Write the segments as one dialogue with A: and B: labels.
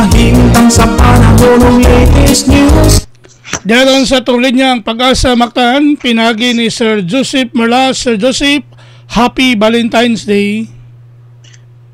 A: kahintang sa panahon ng latest news.
B: Daron sa tuloy niyang Pag-asa Mactan, pinagi ni Sir Joseph Merlas. Sir Joseph, Happy Valentine's Day.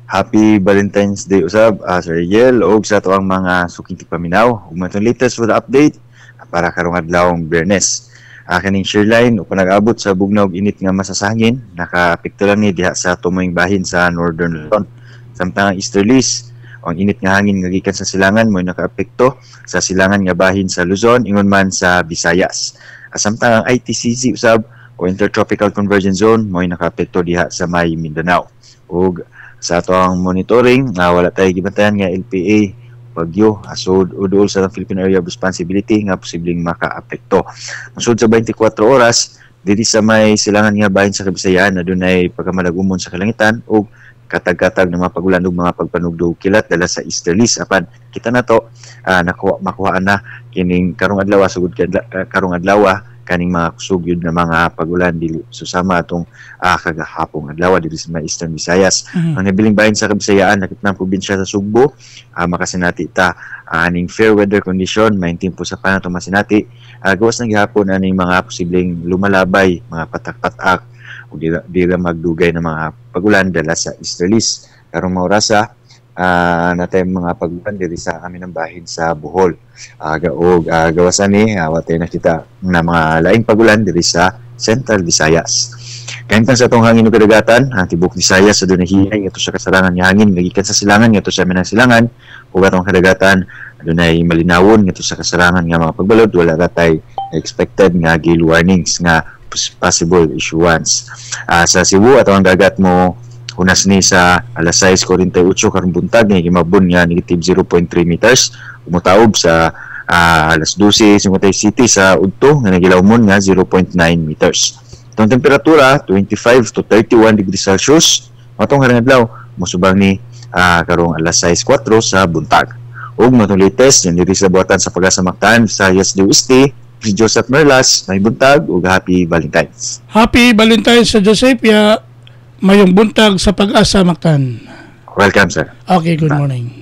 C: Happy Valentine's Day usab, Sir Yel, o sa ito ang mga suking paminaw. Ug matong latest for the update para karong adlawng Biyernes. Kaning Shearline upang nag-abot sa bugnaw init nga masasangin, nakaapekto lang ni diha sa tumoying bahin sa Northern Luzon. Samtang easterlies, ang init nga hangin nga gikan sa silangan mo nakaapekto sa silangan nga bahin sa Luzon ingon man sa Visayas. Samtang ang ITCZ usab o Intertropical Convergence Zone mo nakaapekto diha sa may Mindanao. Ug sa ato ang monitoring, wala tayo gibantayan nga LPA bagyo so udol sa Philippine Area of Responsibility nga posibleng makaapekto. Masud sa 24 oras diri sa may silangan nga bahin sa Kabisayan adunay pagkamalagumon sa kalangitan ug katag-katag na mga pagulan ug mga pagpanugdog kilat dala sa easterlies apan kita nato makuhaan na kining karong adlaw sugod karong adlaw kaning mga kusog yun na mga pagulan dili susama atong kagahapong adlaw diri sa Eastern Visayas. Ang nabiling bahin sa Kabisayaan nakitang probinsya sa Sugbo, makasinati ta aning fair weather condition, maintain po sa panatong masinati. Gawas ng gihapon aning mga posibleng lumalabay, mga patak-patak o di magdugay ng mga pagulan dala sa easterlies. Karong maurasa natay mga pagulan diri sa amin ang bahin sa Bohol. Gawasan ni watay nakita na mga laing pagulan diri sa Central Visayas. Kahintang sa itong hangin o kadagatan, ang tibok Visayas sa dunay ito sa kasarangan nga hangin nagikan sa silangan ito sa amin ang silangan ug atong kadagatan adunay malinawon ito sa kasarangan nga mga pagbalod wala ratay expected nga gale warnings nga possible issuance. Sa Cebu atong dagat mo unas ni sa alas 6:48 karong buntag nga gimabon nga negative 0.3 meters umutaob sa alas 12:50 sa udto nga nagilawmon nga 0.9 meters. Itong temperatura 25 to 31 degrees Celsius matong karong adlaw mosubang ni karong alas 6:04 sa buntag. Ug matong latest yan diri sa buhatan sa Pag-asa Mactan sa USD si Joseph Merlas may buntag ug happy Valentine's.
B: Happy Valentine's sa Joseph ya. Mayong buntag sa Pag-asa Mactan.
C: Welcome, sir.
B: Okay, good morning.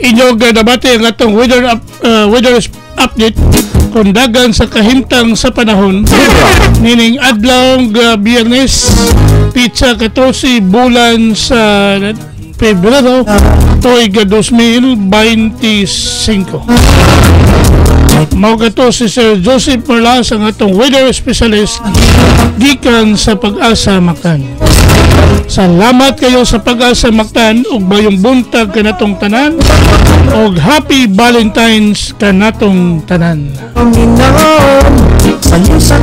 B: Inyong nabati ang atong weather update kung dagan sa kahimtang sa panahon nining adlawng Biyernes pizza 14 bulan sa Pebrero tuig 2025. Mao gato si Sir Joseph Merlas ang atong weather specialist gikan sa Pag-asa Mactan. Salamat kayo sa Pag-asa Mactan ug bayong buntag kanatong tanan ug happy Valentine's kanatong tanan.
A: Sa iyo sa